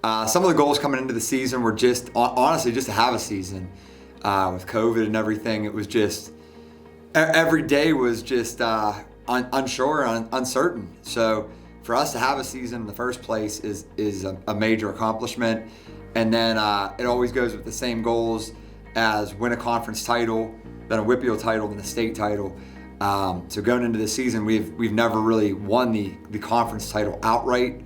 Some of the goals coming into the season were just, honestly, just to have a season. With COVID and everything, it was just, every day was just unsure and uncertain. So for us to have a season in the first place is a major accomplishment. And then it always goes with the same goals as win a conference title, then a WPIAL title, then a state title. So going into the season, we've never really won the conference title outright.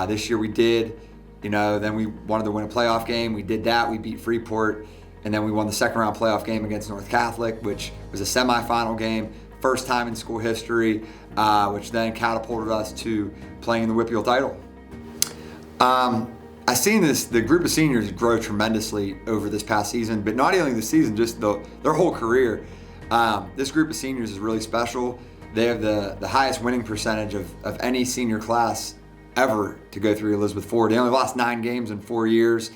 This year we did. Then we wanted to win a playoff game. We did that. We beat Freeport. And then we won the second round playoff game against North Catholic, which was a semifinal game, first time in school history, which then catapulted us to playing in the WPIAL title. I've seen the group of seniors grow tremendously over this past season, but not only the season, just their whole career. This group of seniors is really special. They have the highest winning percentage of any senior class ever to go through Elizabeth Forward. They only lost 9 games in 4 years.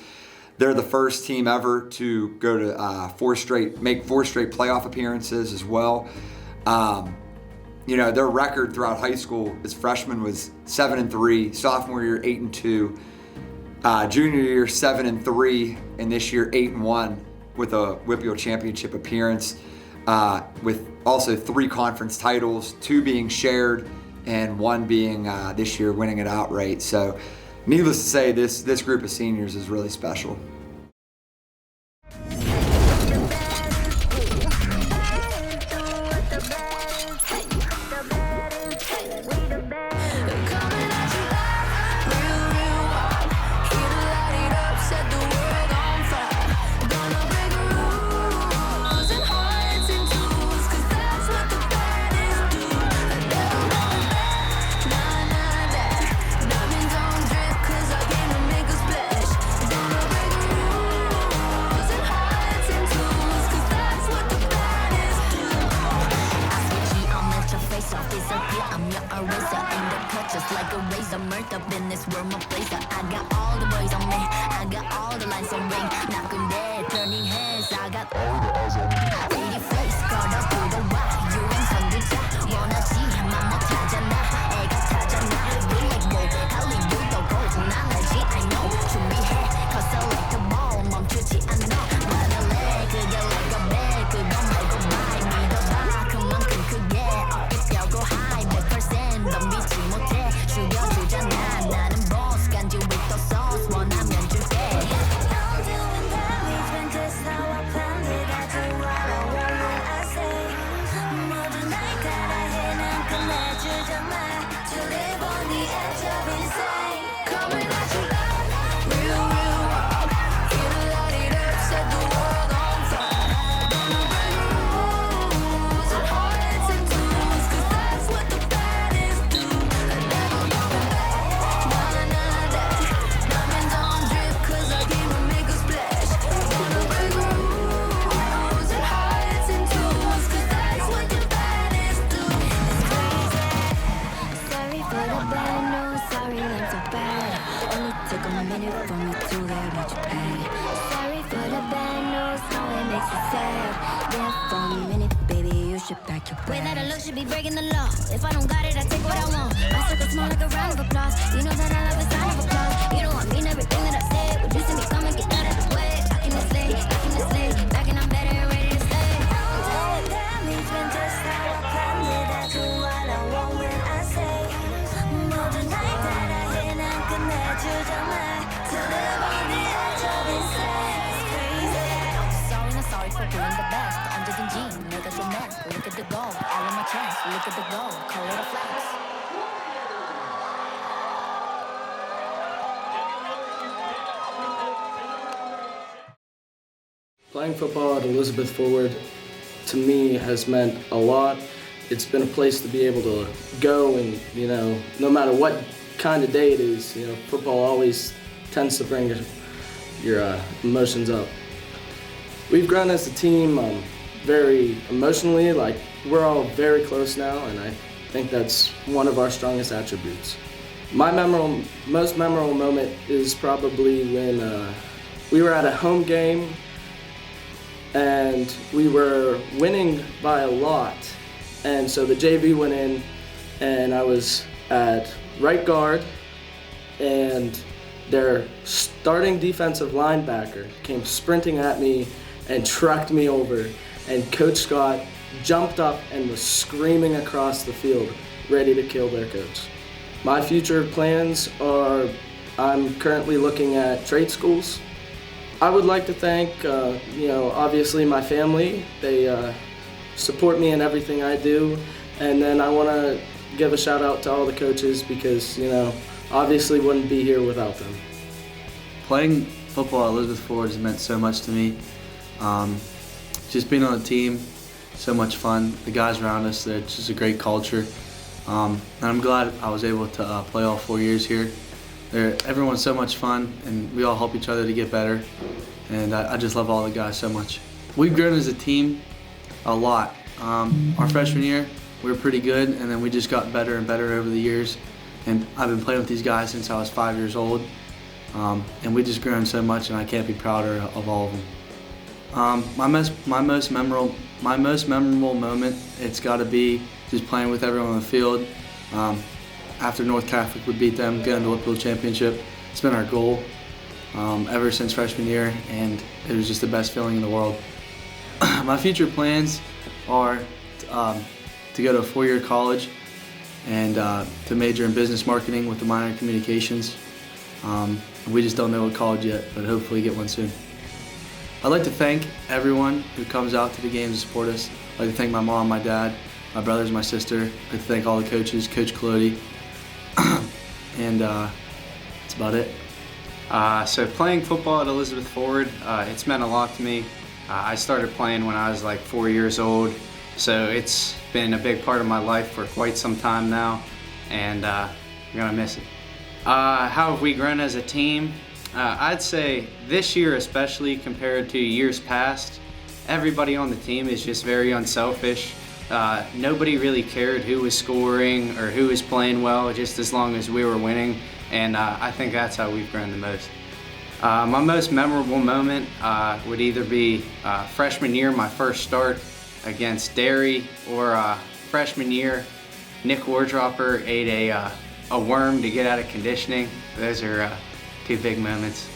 They're the first team ever to go to make 4 straight playoff appearances as well. Their record throughout high school as freshmen was 7-3, sophomore year 8-2, junior year 7-3, and this year 8-1 with a WPIAL championship appearance, with also 3 conference titles, 2 being shared and 1 being this year winning it outright. So needless to say, this group of seniors is really special. Just like a razor, murked up in this world, my blazer. I got all the boys on me, I got all the lines on ring. Knock 'em dead, turning heads, I got all the eyes on me. Pretty face, caught up to the wire. You ain't 선두자, 원하지, 맘 못하잖아. 애가 타잖아, be like whoa. Hollywood도 gold, 난 알지, I know. 준비해, cause I like the ball, 멈추지 않아. 말할래, 그게 like a bag, 그거 말고 말 믿어봐. 그만큼 크게, 어깨 펴고 high, 100% 덤비지 못해. 죽여주잖아, 나는 boss, 간지 with the sauce, 원하면 줄게. I'm doing damage, just how I planned it. I do what I want when I say. 모두 날 따라해, 난 끝내주잖아. To live on the edge of insane. Coming at you like real raw. Here to light it up, set the world on fire. Gonna break rules and hearts and tools, cause that's what the baddest do. Never going back, nah, 나면 don't drip, cause I came to make a splash. Gonna break rules and hearts and tools, cause that's what the baddest do. It's crazy. Sorry for the bad news, sorry I'm so bad. Only took a minute for me to get what you pay. Sorry for the bad news, how it makes you sad. There for a minute, baby, you should pack your bag. Way that I look should be breaking the law. If I don't got it, I take what I want. My circle small like a round of applause. You know that I love a sign of applause. You know I mean everything that I said. Would you see me come and get out of the way? I can just lay, back and I'm better and ready to stay. I'm doing damage, when just how I planned it. I do what I want when I say. 모두 날 따라해, 난 끝내주잖아. To live on the edge of insane. It's crazy. Sorry, not sorry for doing the best. 언제든지 내가 좀 해. Look at the goal, all in my chest. Look at the goal, call it a flex. Playing football at Elizabeth Forward, to me, has meant a lot. It's been a place to be able to go and, no matter what kind of day it is, football always tends to bring your emotions up. We've grown as a team very emotionally, like we're all very close now, and I think that's one of our strongest attributes. My most memorable moment is probably when we were at a home game and we were winning by a lot, and so the JV went in and I was at right guard and their starting defensive linebacker came sprinting at me and trucked me over, and Coach Scott jumped up and was screaming across the field, ready to kill their coach. My future plans are, I'm currently looking at trade schools. I would like to thank, obviously my family. They support me in everything I do. And then I want to give a shout out to all the coaches because, obviously wouldn't be here without them. Playing football at Elizabeth Forward has meant so much to me. Just being on the team, so much fun. The guys around us, it's just a great culture. And I'm glad I was able to play all 4 years here. Everyone's so much fun, and we all help each other to get better. And I just love all the guys so much. We've grown as a team a lot. Our freshman year, we were pretty good, and then we just got better and better over the years. And I've been playing with these guys since I was 5 years old. And we just grown so much, and I can't be prouder of all of them. My most memorable moment, it's got to be just playing with everyone on the field. After North Catholic would beat them, getting the Whitfield Championship, it's been our goal ever since freshman year, and it was just the best feeling in the world. My future plans are to go to a 4-year college and to major in business marketing with a minor in communications. We just don't know what college yet, but hopefully get one soon. I'd like to thank everyone who comes out to the games to support us. I'd like to thank my mom, my dad, my brothers, my sister. I'd like to thank all the coaches, Coach Colodi. And that's about it. So playing football at Elizabeth Forward, it's meant a lot to me. I started playing when I was like 4 years old, so it's been a big part of my life for quite some time now, and I'm gonna miss it. How have we grown as a team? I'd say this year especially compared to years past, everybody on the team is just very unselfish. Nobody really cared who was scoring or who was playing well, just as long as we were winning, and I think that's how we've grown the most. My most memorable moment would either be freshman year, my first start against Derry, or freshman year, Nick Wardropper ate a worm to get out of conditioning. Those are two big moments.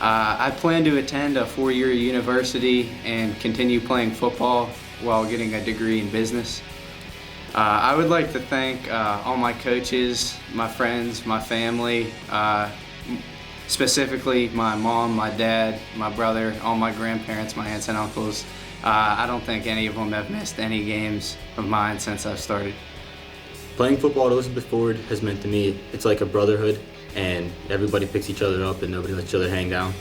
I plan to attend a 4-year university and continue playing football while getting a degree in business. I would like to thank all my coaches, my friends, my family, specifically my mom, my dad, my brother, all my grandparents, my aunts and uncles. I don't think any of them have missed any games of mine since I've started. Playing football at Elizabeth Forward has meant to me, it's like a brotherhood, and everybody picks each other up and nobody lets each other hang down.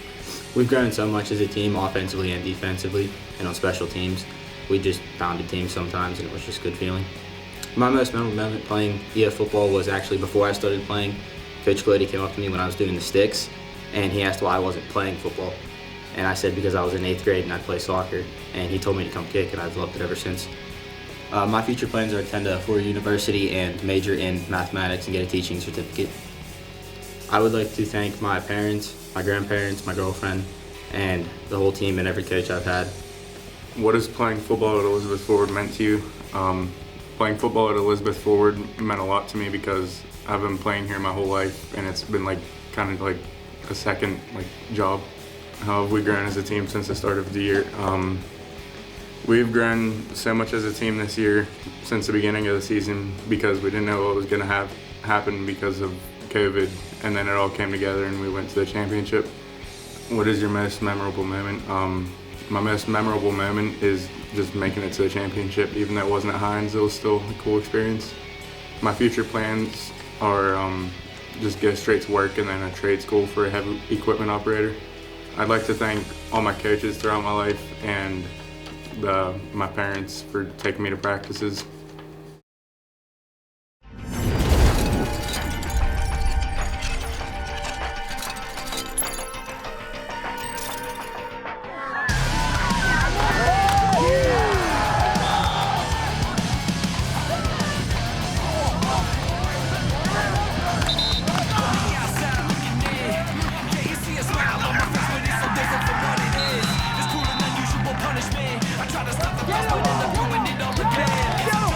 We've grown so much as a team, offensively and defensively, and on special teams. We just pounded teams sometimes, and it was just a good feeling. My most memorable moment playing EF football was actually before I started playing. Coach Colodi came up to me when I was doing the sticks, and he asked why I wasn't playing football. And I said because I was in 8th grade and I'd play soccer, and he told me to come kick, and I've loved it ever since. My future plans are to attend a 4-year university and major in mathematics and get a teaching certificate. I would like to thank my parents, my grandparents, my girlfriend, and the whole team and every coach I've had. What has playing football at Elizabeth Forward meant to you? Playing football at Elizabeth Forward meant a lot to me because I've been playing here my whole life, and it's been kind of like a second job. How have we grown as a team since the start of the year? We've grown so much as a team this year since the beginning of the season because we didn't know what was going to happen because of COVID, and then it all came together and we went to the championship. What is your most memorable moment? My most memorable moment is just making it to the championship. Even though it wasn't at Hines, it was still a cool experience. My future plans are just go straight to work and then a trade school for a heavy equipment operator. I'd like to thank all my coaches throughout my life and my parents for taking me to practices. I try to stop the bus, but end up doing it all again.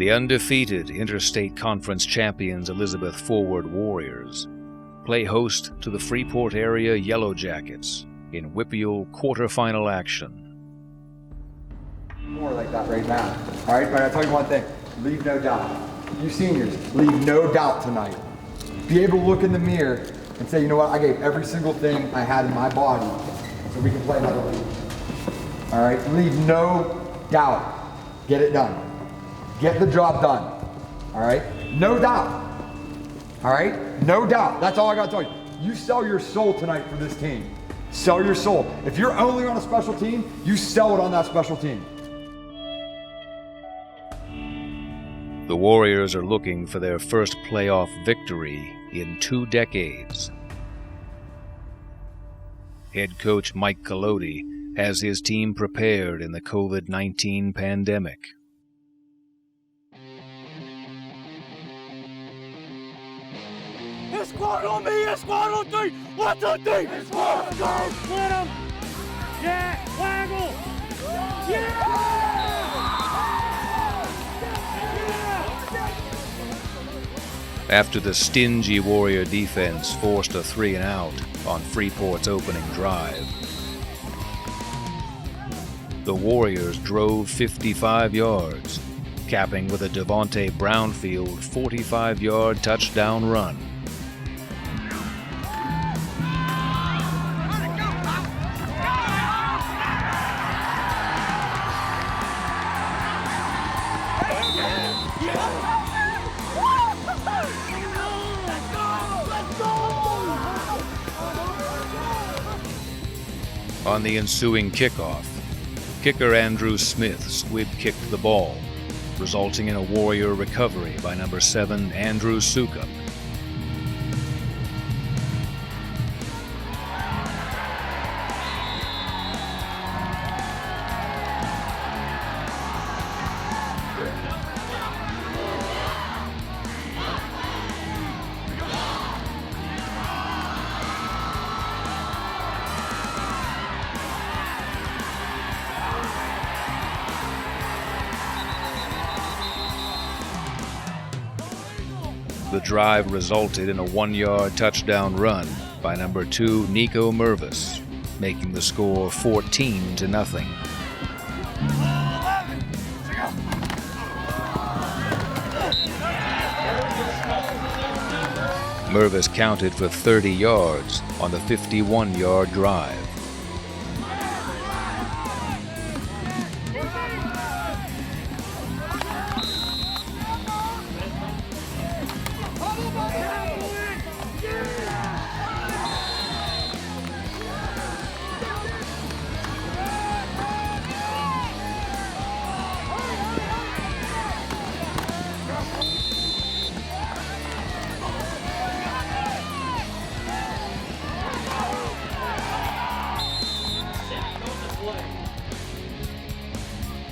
The undefeated Interstate Conference champions Elizabeth Forward Warriors play host to the Freeport area Yellow Jackets in WPIAL quarterfinal action. More like that right now. All right, but I'll tell you one thing, leave no doubt. You seniors, leave no doubt tonight. Be able to look in the mirror and say, you know what, I gave every single thing I had in my body so we can play another league. All right, leave no doubt. Get it done. Get the job done. All right, no doubt. All right, no doubt. That's all I got to tell you. You sell your soul tonight for this team. Sell your soul. If you're only on a special team, you sell it on that special team. The Warriors are looking for their first playoff victory in 2 decades. Head coach Mike Collodi has his team prepared in the COVID-19 pandemic. It's squad on me, it's squad on 3. 1, 2, 3. It's squad, let's go. Split him. Yeah, waggle. Yeah! After the stingy Warrior defense forced a 3-and-out on Freeport's opening drive, the Warriors drove 55 yards, capping with a Devontae Brownfield 45-yard touchdown run. On the ensuing kickoff, kicker Andrew Smith squib kicked the ball, resulting in a Warrior recovery by number 7 Andrew Sukup. The drive resulted in a 1-yard touchdown run by number 2 Nico Mervis, making the score 14-0. Mervis counted for 30 yards on the 51-yard drive.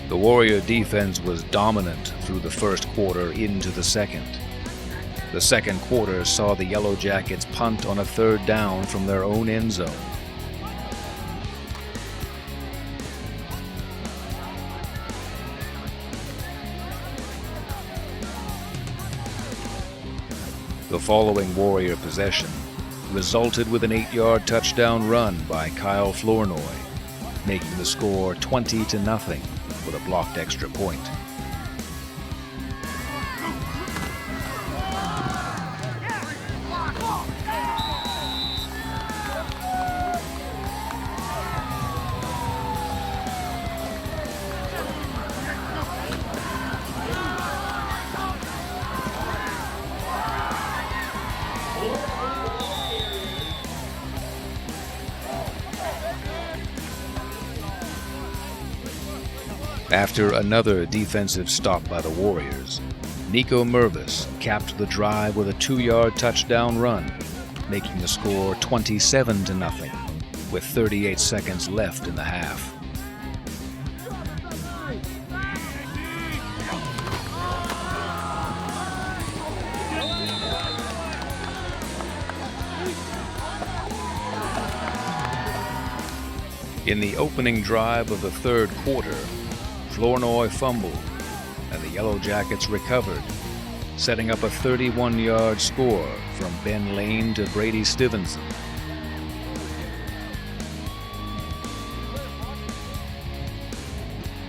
The Warrior defense was dominant through the first quarter into the second. The second quarter saw the Yellow Jackets punt on a 3rd down from their own end zone. The following Warrior possession resulted with an 8-yard touchdown run by Kyle Flournoy, making the score 20-0 with a blocked extra point. After another defensive stop by the Warriors, Nico Mervis capped the drive with a 2-yard touchdown run, making the score 27-0 with 38 seconds left in the half. In the opening drive of the third quarter, Flournoy fumbled, and the Yellow Jackets recovered, setting up a 31-yard score from Ben Lane to Brady Stevenson.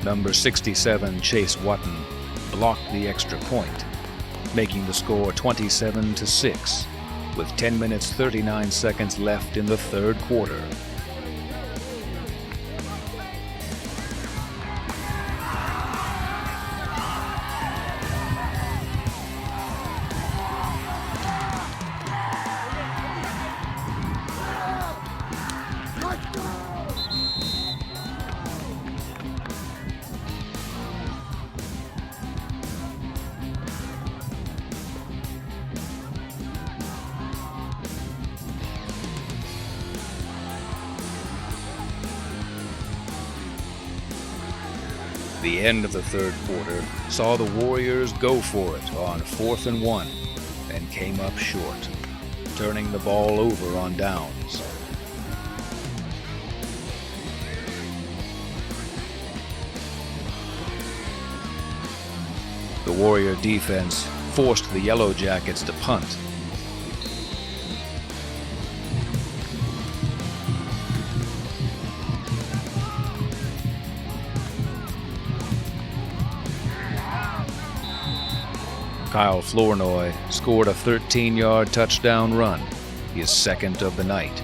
Number 67, Chase Wotton, blocked the extra point, making the score 27-6, with 10 minutes 39 seconds left in the third quarter. The end of the third quarter saw the Warriors go for it on 4th and 1 and came up short, turning the ball over on downs. The Warrior defense forced the Yellow Jackets to punt. Kyle Flournoy scored a 13-yard touchdown run, his second of the night,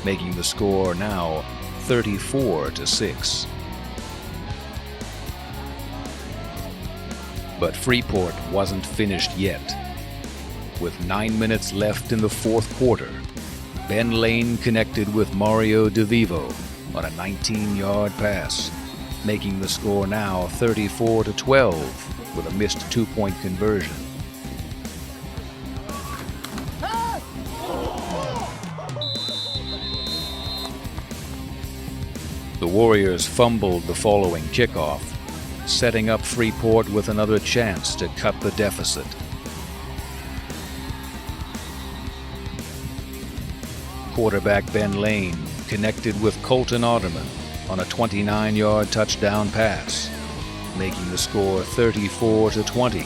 making the score now 34-6. But Freeport wasn't finished yet. With 9 minutes left in the fourth quarter, Ben Lane connected with Mario DeVivo on a 19-yard pass, making the score now 34-12 with a missed two-point conversion. The Warriors fumbled the following kickoff, setting up Freeport with another chance to cut the deficit. Quarterback Ben Lane connected with Colton Otterman on a 29-yard touchdown pass, making the score 34-20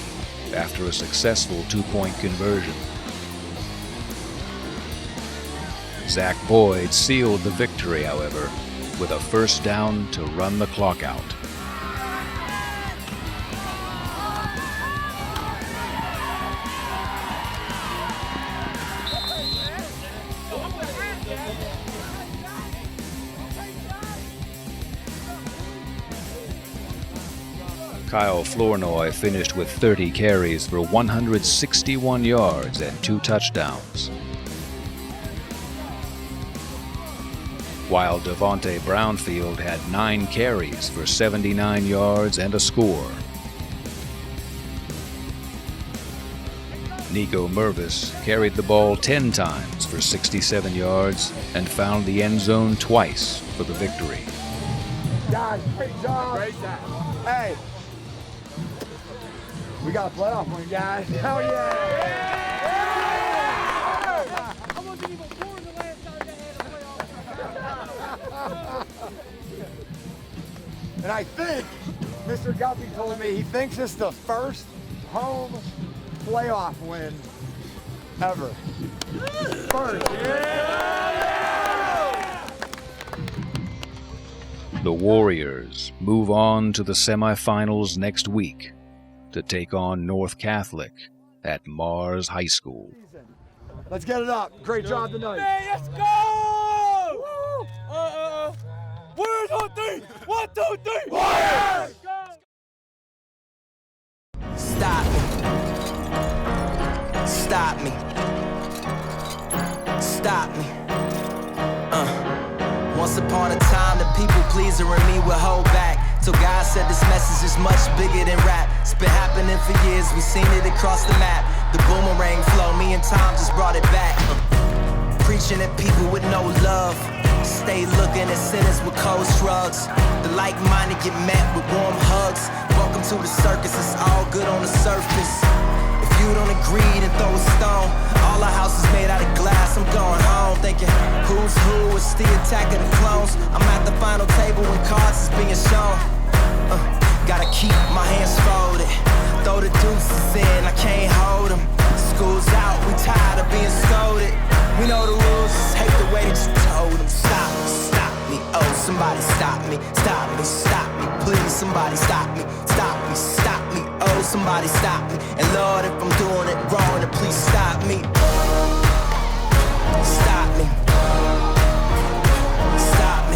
after a successful two-point conversion. Zach Boyd sealed the victory, however, with a first down to run the clock out. Kyle Flournoy finished with 30 carries for 161 yards and 2 touchdowns, while Devontae Brownfield had 9 carries for 79 yards and a score. Nico Mervis carried the ball 10 times for 67 yards and found the end zone twice for the victory. Guys, great job. Great job. Hey, we got a playoff one, guys. Hell yeah! I wasn't even born the last time they had a playoff. And I think Mr. Guppy told me he thinks it's the first home playoff win ever. First. The Warriors move on to the semifinals next week to take on North Catholic at Mars High School. Let's get it up. Great job tonight. Hey, let's go! Warriors on 3! 1, 2, 3! Warriors! Stop me. Stop me. Stop me. Once upon a time, the people pleaser in me would hold back. So God said this message is much bigger than rap. It's been happening for years, we seen it across the map. The boomerang flow, me and Tom just brought it back. Preaching at people with no love. Stay looking at sinners with cold shrugs. The like-minded get met with warm hugs. Welcome to the circus, it's all good on the surface. If you don't agree, then throw a stone. All our house is made out of glass, I'm going home thinking, who's who, it's the attack of the clones. I'm at the final table when cards is being shown. Gotta keep my hands folded. throw the deuces in, I can't hold them. School's out, we tired of being scolded. We know the rules, just hate the way that you told them. Stop me, oh, somebody stop me, please, somebody stop me, oh, somebody stop me. And Lord, if I'm doing it wrong, then please stop me. Stop me. Stop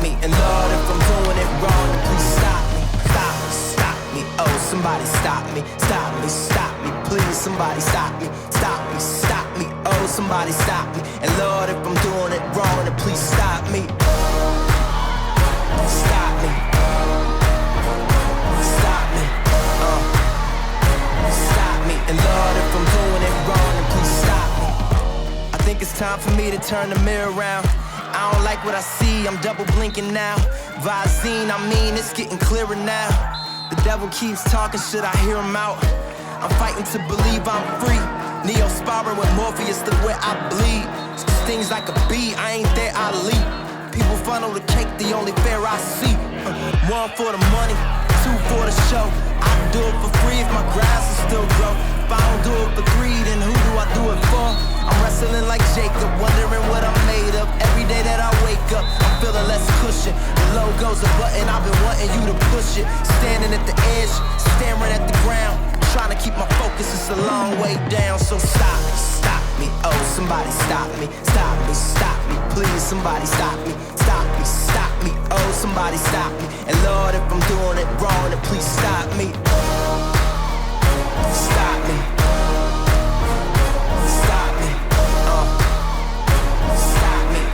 me. And Lord, if I'm doing it wrong, then please stop me. Stop me. Oh, somebody stop me. Please, somebody stop me. Oh, somebody stop me. And Lord, if I'm doing it wrong, then please stop me. Stop me. Stop me. And Lord, if I'm doing it wrong, then please stop me. I think it's time for me to turn the mirror around. I don't like what I see, I'm double blinking now. Visine, I mean, it's getting clearer now. The devil keeps talking, should I hear him out? I'm fighting to believe I'm free. Neo sparring with Morpheus, look where I bleed. Stings like a bee, I ain't there, I leap. People funnel the cake, the only fair I see. One for the money, two for the show. I do it for free if my grass will still grow. If I don't do it for greed, then who do I do it for? I'm wrestling like Jacob, wondering what I'm made of. Every day that I wake up, I'm feeling less cushion. The logo's a button, I've been wanting you to push it. Standing at the edge, staring at the ground. Trying to keep my focus, it's a long way down. So stop me, oh, somebody stop me. Please, somebody stop me. Oh, somebody stop me. And Lord, if I'm doing it wrong, then please stop me. Stop me. Stop me.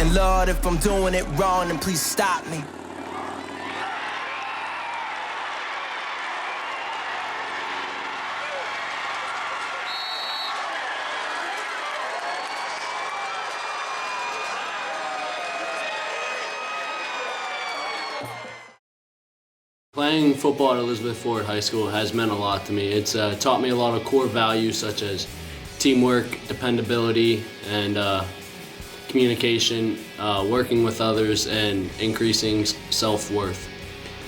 And Lord, if I'm doing it wrong, then please stop me. Playing football at Elizabeth Forward High School has meant a lot to me. It's taught me a lot of core values such as teamwork, dependability, and communication, working with others, and increasing self-worth.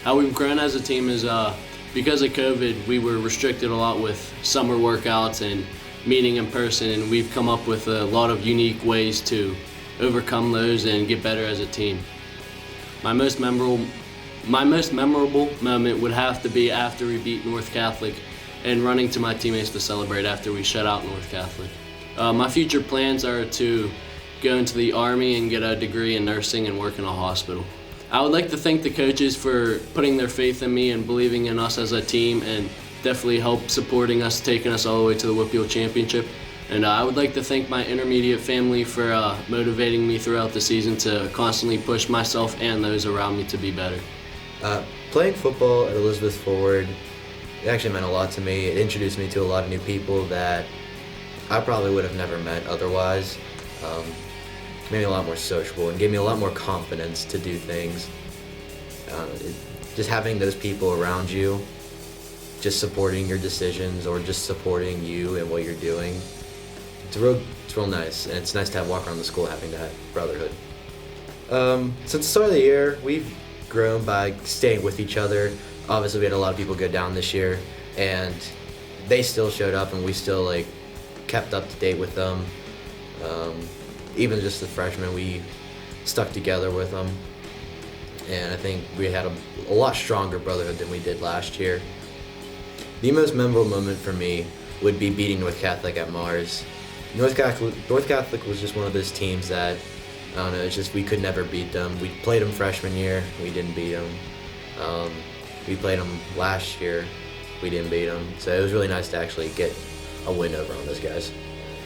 How we've grown as a team is because of COVID, we were restricted a lot with summer workouts and meeting in person, and we've come up with a lot of unique ways to overcome those and get better as a team. My most memorable moment would have to be after we beat North Catholic and running to my teammates to celebrate after we shut out North Catholic. My future plans are to go into the Army and get a degree in nursing and work in a hospital. I would like to thank the coaches for putting their faith in me and believing in us as a team, and definitely help supporting us, taking us all the way to the WPIAL Championship. And I would like to thank my intermediate family for motivating me throughout the season to constantly push myself and those around me to be better. Playing football at Elizabeth Forward, it actually meant a lot to me. It introduced me to a lot of new people that I probably would have never met otherwise. Made me a lot more sociable and gave me a lot more confidence to do things. Just having those people around you, just supporting your decisions or just supporting you and what you're doing, it's real nice, and it's nice to walk around the school having that brotherhood. Since the start of the year, we've grown by staying with each other. Obviously, we had a lot of people go down this year, and they still showed up, and we still kept up to date with them. Even just the freshmen, we stuck together with them, and I think we had a lot stronger brotherhood than we did last year. The most memorable moment for me would be beating North Catholic at Mars. North Catholic was just one of those teams that, I don't know, it's just we could never beat them. We played them freshman year, we didn't beat them. We played them last year, we didn't beat them. So it was really nice to actually get a win over on those guys.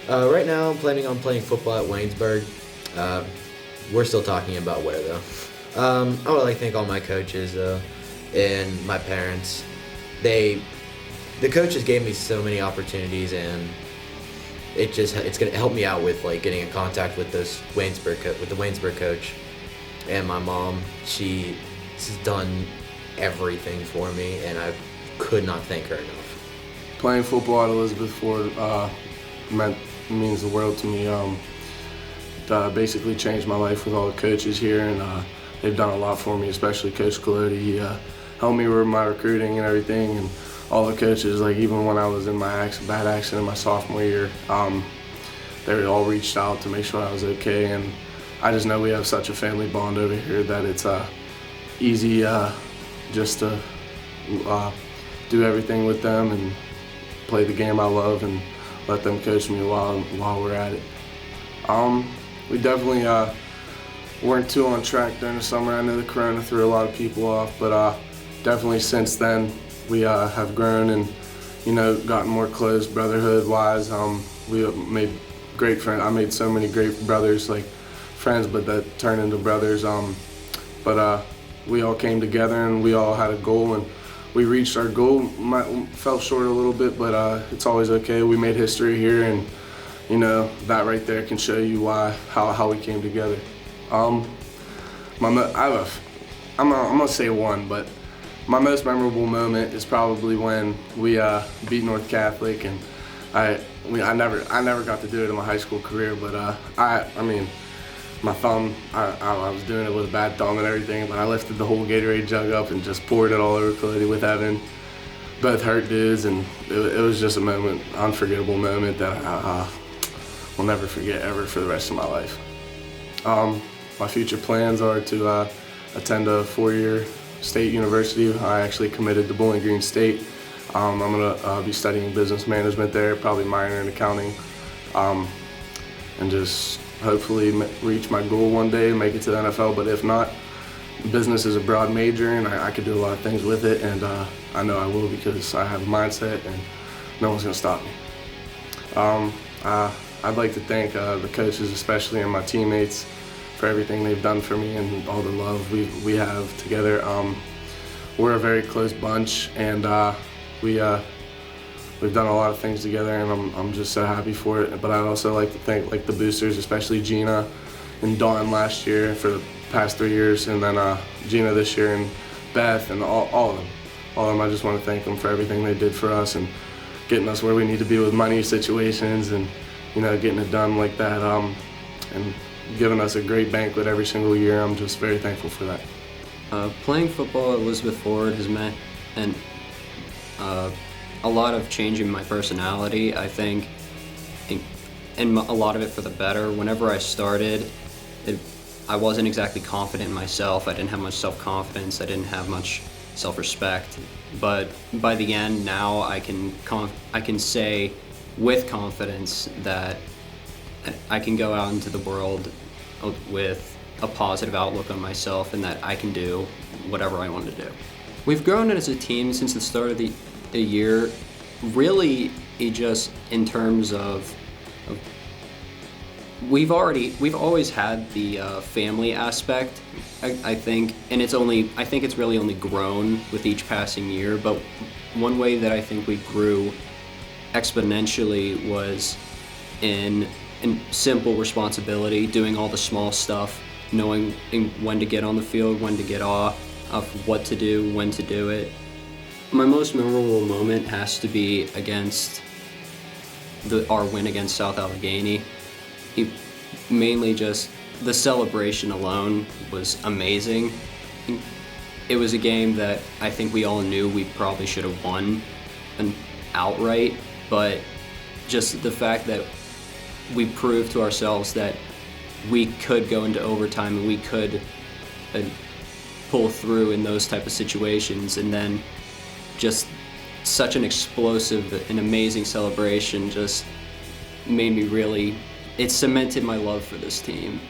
Right now, I'm planning on playing football at Waynesburg. We're still talking about where though. I would like to thank all my coaches and my parents. The coaches gave me so many opportunities, and it's gonna help me out with getting in contact with the Waynesburg coach, and my mom. She's done everything for me, and I could not thank her enough. Playing football at Elizabeth Forward means the world to me. Basically changed my life with all the coaches here, and they've done a lot for me, especially Coach Galoti. He helped me with my recruiting and everything, and all the coaches, like even when I was in my bad accident my sophomore year, they all reached out to make sure I was okay, and I just know we have such a family bond over here that it's easy just to do everything with them and play the game I love and let them coach me while we're at it. We definitely weren't too on track during the summer. I know the corona threw a lot of people off, but definitely since then we have grown and, you know, gotten more close brotherhood-wise. We made great friends. I made so many great brothers, like friends, but that turned into brothers. But we all came together and we all had a goal, and we reached our goal. Fell short a little bit, but it's always okay. We made history here, and you know that right there can show you how we came together. I'm gonna say one, but my most memorable moment is probably when we beat North Catholic, and I never got to do it in my high school career, but I mean, my thumb, I was doing it with a bad thumb and everything, but I lifted the whole Gatorade jug up and just poured it all over Cody with Evan. Both hurt dudes, and it was just a moment, unforgettable moment that I will never forget ever for the rest of my life. My future plans are to attend a 4-year state university. I actually committed to Bowling Green State. I'm gonna be studying business management there, probably minor in accounting, and just hopefully reach my goal one day and make it to the NFL. But if not, business is a broad major, and I could do a lot of things with it, and I know I will because I have a mindset and no one's gonna stop me. I'd like to thank the coaches, especially, and my teammates for everything they've done for me and all the love we have together. We're a very close bunch, and we've done a lot of things together, and I'm just so happy for it. But I'd also like to thank the boosters, especially Gina and Dawn last year for the past 3 years, and then Gina this year, and Beth, and all of them. All of them, I just want to thank them for everything they did for us and getting us where we need to be with money situations, and you know, getting it done like that, and giving us a great banquet every single year. I'm just very thankful for that. Playing football at Elizabeth Forward has meant a lot of change in my personality, I think, and a lot of it for the better. Whenever I started, I wasn't exactly confident in myself. I didn't have much self-confidence. I didn't have much self-respect. But by the end, now I can say with confidence that I can go out into the world with a positive outlook on myself, and that I can do whatever I want to do. We've grown as a team since the start of the year, really just in terms of we've always had the family aspect, I think, and I think it's really only grown with each passing year. But one way that I think we grew exponentially was in simple responsibility, doing all the small stuff, knowing when to get on the field, when to get off, what to do, when to do it. My most memorable moment has to be against our win against South Allegheny. Mainly just the celebration alone was amazing. It was a game that I think we all knew we probably should have won outright, but just the fact that we proved to ourselves that we could go into overtime and we could pull through in those type of situations, and then just such an explosive and amazing celebration just made me it cemented my love for this team.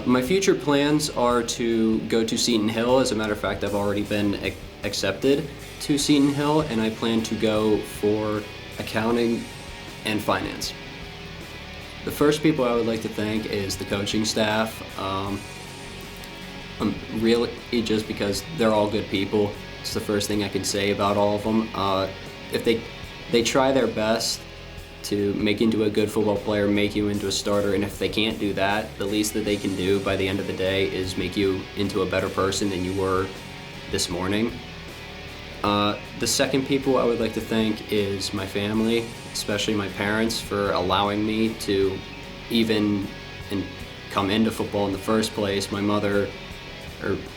My future plans are to go to Seton Hill. As a matter of fact, I've already been accepted to Seton Hill, and I plan to go for accounting and finance. The first people I would like to thank is the coaching staff. Really, just because they're all good people. It's the first thing I can say about all of them. If they try their best to make you into a good football player, make you into a starter, and if they can't do that, the least that they can do by the end of the day is make you into a better person than you were this morning. The second people I would like to thank is my family, especially my parents, for allowing me to even come into football in the first place. My mother,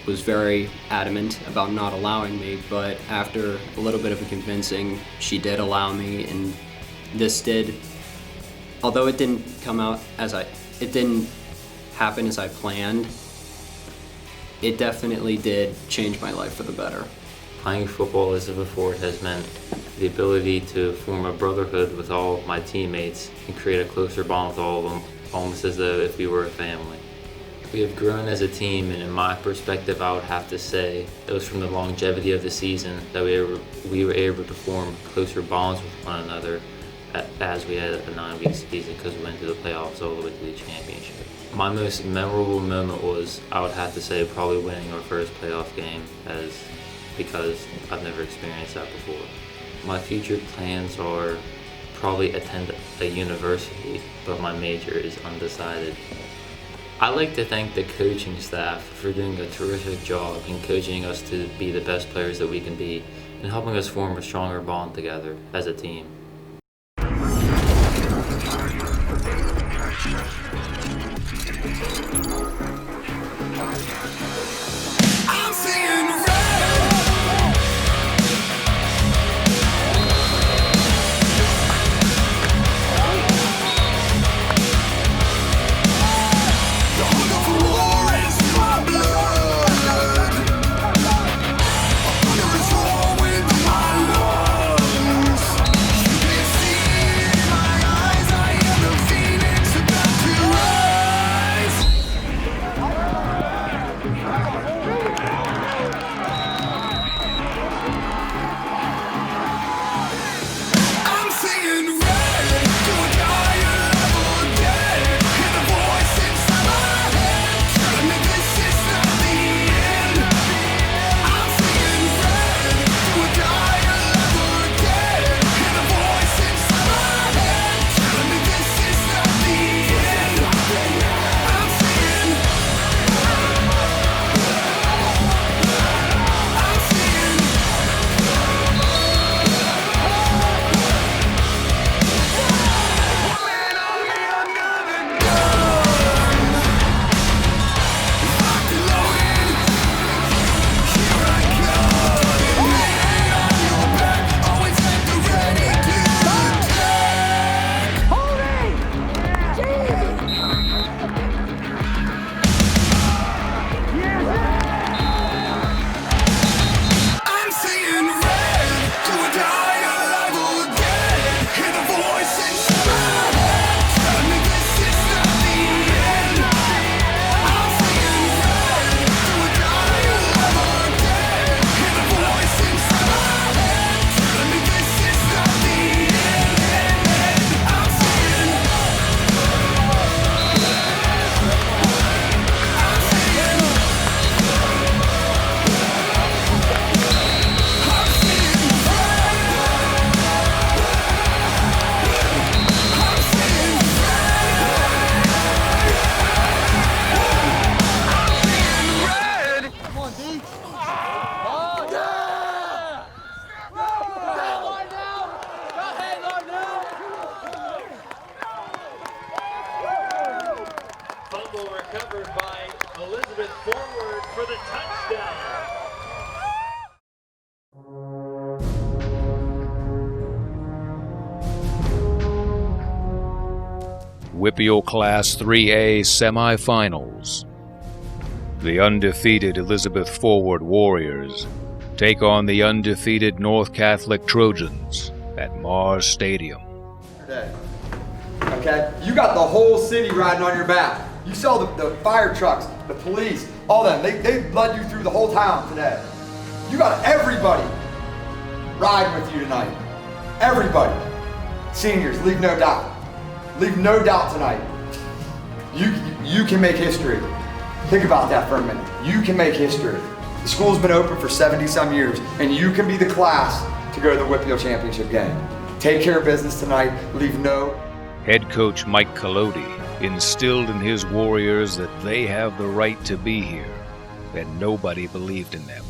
was very adamant about not allowing me, but after a little bit of a convincing, she did allow me, and this did, although it didn't happen as I planned, it definitely did change my life for the better. Playing football at Elizabeth Ford has meant the ability to form a brotherhood with all my teammates and create a closer bond with all of them, almost as though if we were a family. We have grown as a team, and in my perspective, I would have to say it was from the longevity of the season that we were able to form closer bonds with one another as we had a 9-week season, because we went to the playoffs all the way to the championship. My most memorable moment was, I would have to say, probably winning our first playoff game, because I've never experienced that before. My future plans are probably attend a university, but my major is undecided. I'd like to thank the coaching staff for doing a terrific job in coaching us to be the best players that we can be and helping us form a stronger bond together as a team. Recovered by Elizabeth Forward for the touchdown. WPIAL Class 3A semifinals. The undefeated Elizabeth Forward Warriors take on the undefeated North Catholic Trojans at Mars Stadium. Okay? You got the whole city riding on your back. You saw the fire trucks, the police, all them. They led you through the whole town today. You got everybody riding with you tonight. Everybody. Seniors, leave no doubt. Leave no doubt tonight. You can make history. Think about that for a minute. You can make history. The school's been open for 70-some years, and you can be the class to go to the WPIAL championship game. Take care of business tonight. Leave no. Head coach Mike Collodi instilled in his Warriors that they have the right to be here, and nobody believed in them.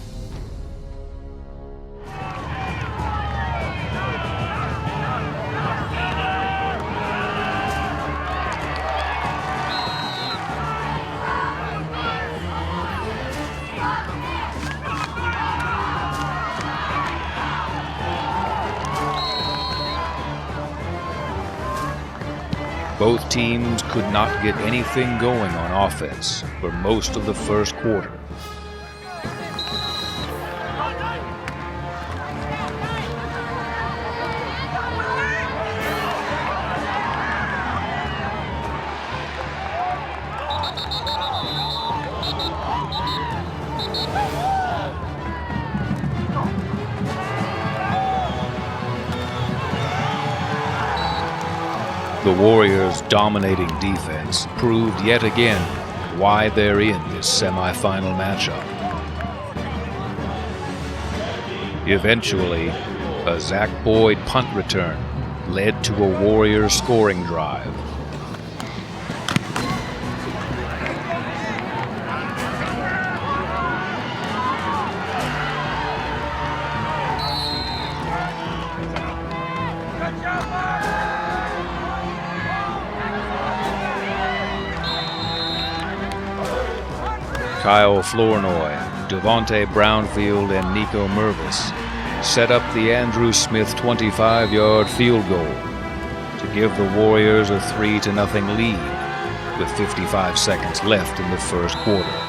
Both teams could not get anything going on offense for most of the first quarter. The Warriors' dominating defense proved yet again why they're in this semifinal matchup. Eventually, a Zach Boyd punt return led to a Warriors scoring drive. Kyle Flournoy, Devontae Brownfield, and Nico Mervis set up the Andrew Smith 25-yard field goal to give the Warriors a 3-0 lead with 55 seconds left in the first quarter.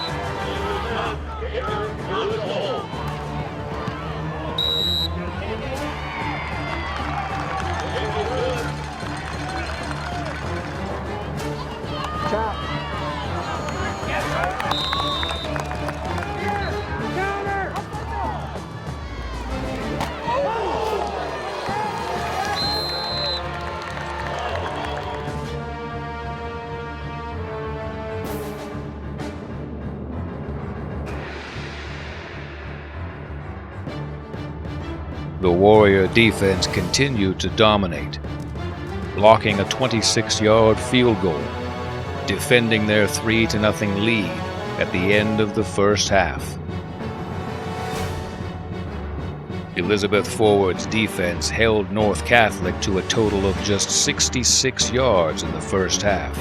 The Warrior defense continued to dominate, blocking a 26-yard field goal, defending their 3-0 lead at the end of the first half. Elizabeth Forward's defense held North Catholic to a total of just 66 yards in the first half.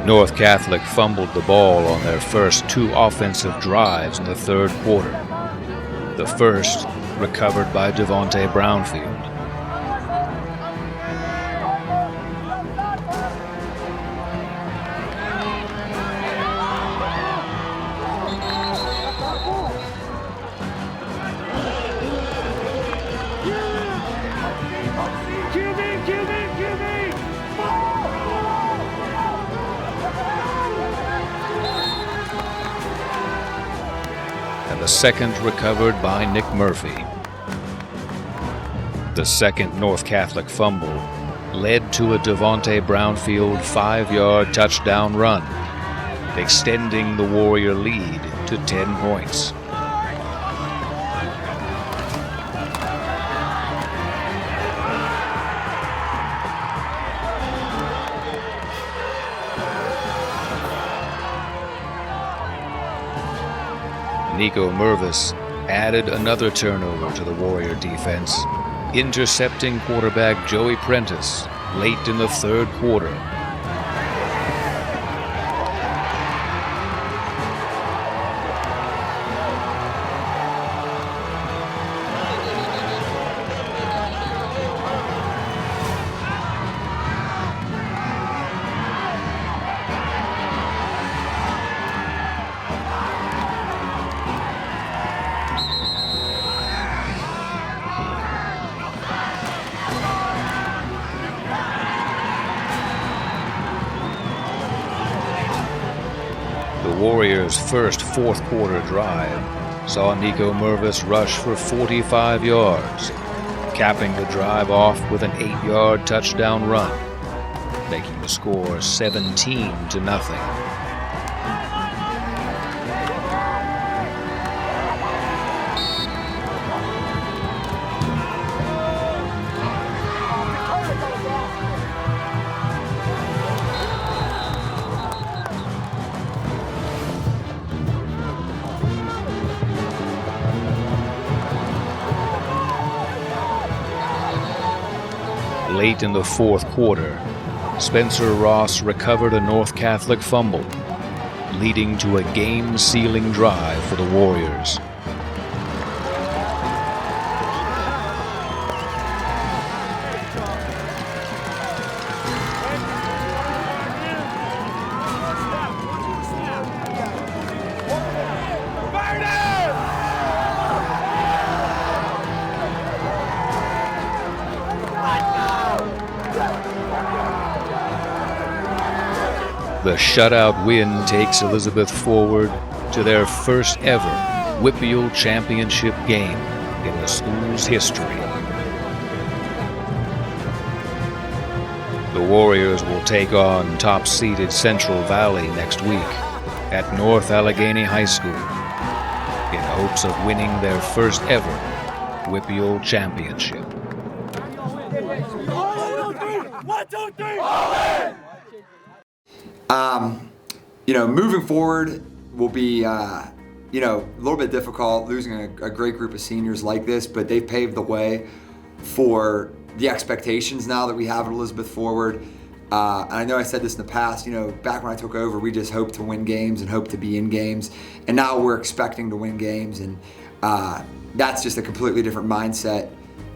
North Catholic fumbled the ball on their first two offensive drives in the third quarter. The first recovered by Devontae Brownfield. The second recovered by Nick Murphy. The second North Catholic fumble led to a Devontae Brownfield 5-yard touchdown run, extending the Warrior lead to 10 points. Nico Mervis added another turnover to the Warrior defense, intercepting quarterback Joey Prentice late in the third quarter. The Warriors' first fourth quarter drive saw Nico Mervis rush for 45 yards, capping the drive off with an 8-yard touchdown run, making the score 17-0. Late in the fourth quarter, Spencer Ross recovered a North Catholic fumble, leading to a game-sealing drive for the Warriors. The shutout win takes Elizabeth forward to their first ever WPIAL championship game in the school's history. The Warriors will take on top-seeded Central Valley next week at North Allegheny High School in hopes of winning their first ever WPIAL championship. 1, 2, 3, Moving forward will be, a little bit difficult losing a great group of seniors like this, but they've paved the way for the expectations now that we have at Elizabeth Forward. And I know I said this in the past, back when I took over, we just hoped to win games and hoped to be in games. And now we're expecting to win games. And that's just a completely different mindset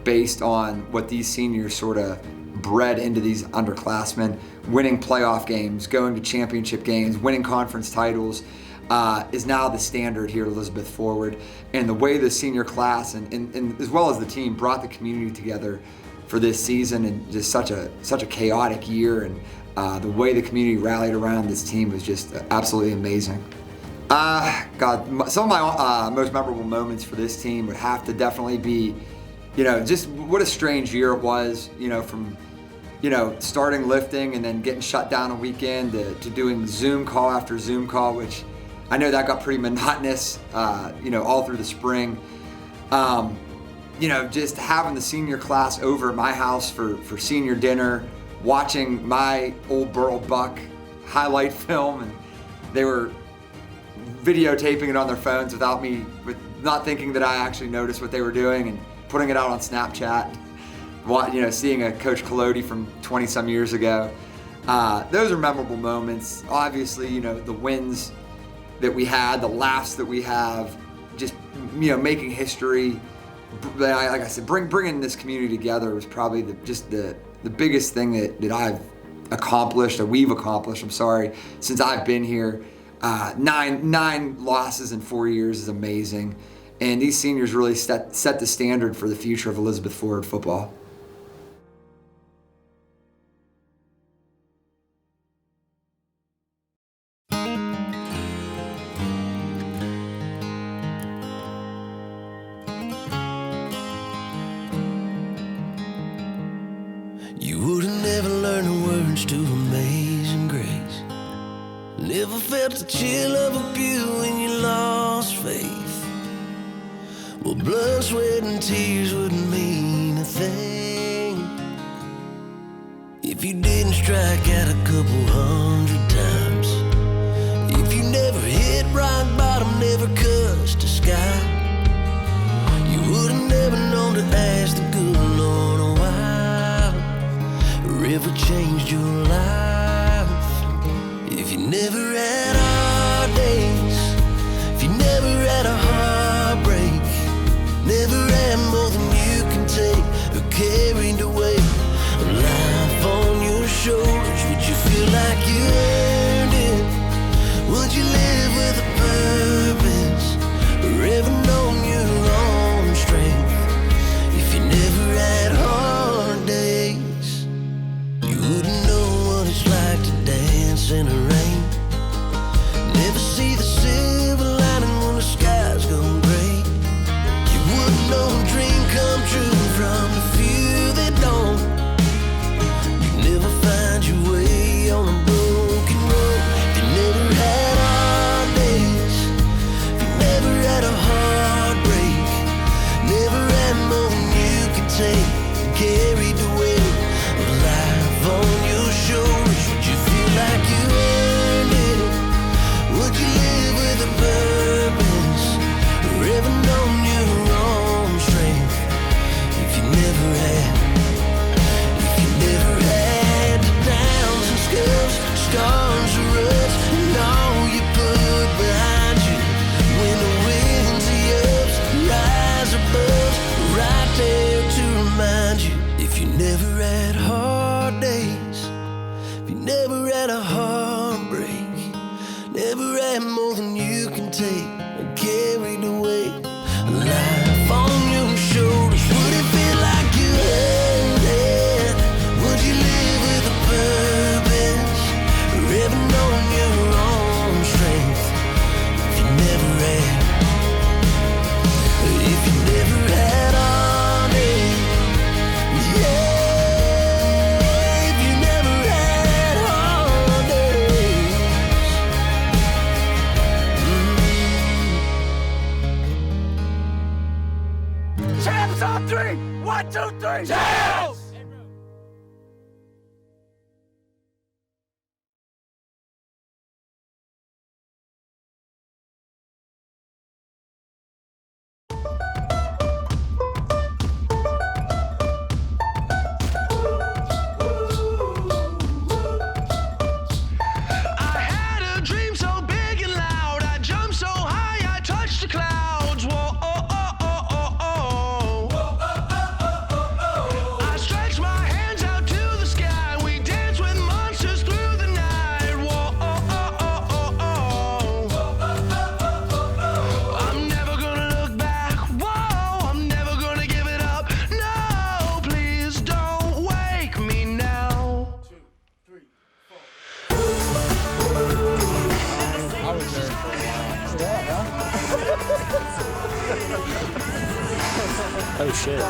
based on what these seniors sort of bred into these underclassmen. Winning playoff games, going to championship games, winning conference titles is now the standard here at Elizabeth Forward. And the way the senior class and as well as the team brought the community together for this season, and just such a chaotic year, and the way the community rallied around this team was just absolutely amazing. Some of my most memorable moments for this team would have to definitely be, just what a strange year it was, from starting lifting and then getting shut down a weekend to doing Zoom call after Zoom call, which I know that got pretty monotonous, all through the spring. Just having the senior class over at my house for senior dinner, watching my old Burl Buck highlight film, and they were videotaping it on their phones without me, with not thinking that I actually noticed what they were doing, and putting it out on Snapchat. Seeing a Coach Collodi from 20-some years ago. Those are memorable moments. Obviously, the wins that we had, the laughs that we have, just, making history. Like I said, bringing this community together was probably the biggest thing that I've accomplished, or we've accomplished, since I've been here. 9 losses in 4 years is amazing. And these seniors really set the standard for the future of Elizabeth Forward football. You would've never learned the words to Amazing Grace. Never felt the chill of a pew when you lost faith. Well, blood, sweat, and tears wouldn't mean a thing if you didn't strike out a couple 100 times. If you never hit rock bottom, never cussed the sky, you would've never known to ask the good Lord why. River changed your life. If you never had hard days, if you never had a heartbreak, never had more than you can take, or carried the weight of life on your shoulders, would you feel like you earned it? Would you live with a purpose, or ever known your own strength? If you never three. Tails! Oh shit.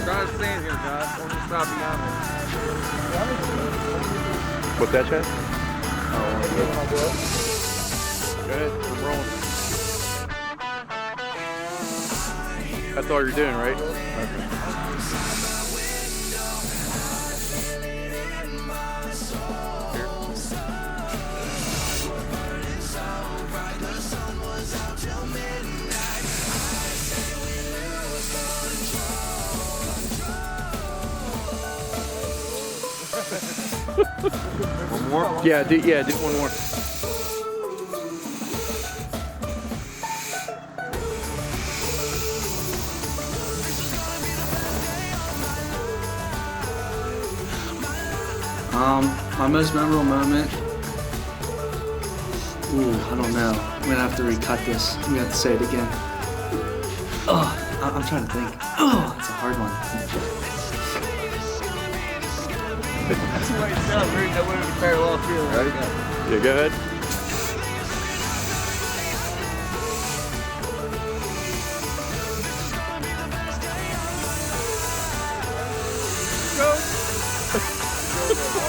Trying to stand here, guys. Don't just stop behind me. What's that, Chad? Go ahead, I'm rolling. That's all you're doing, right? Okay. One more? Yeah, do one more. My most memorable moment. Ooh, I don't know. I'm gonna have to recut this. I'm gonna have to say it again. Oh, I'm trying to think. Oh, it's a hard one. That's the way it sounds. Very no way to parallel field. Ready? Yeah, go ahead. Go.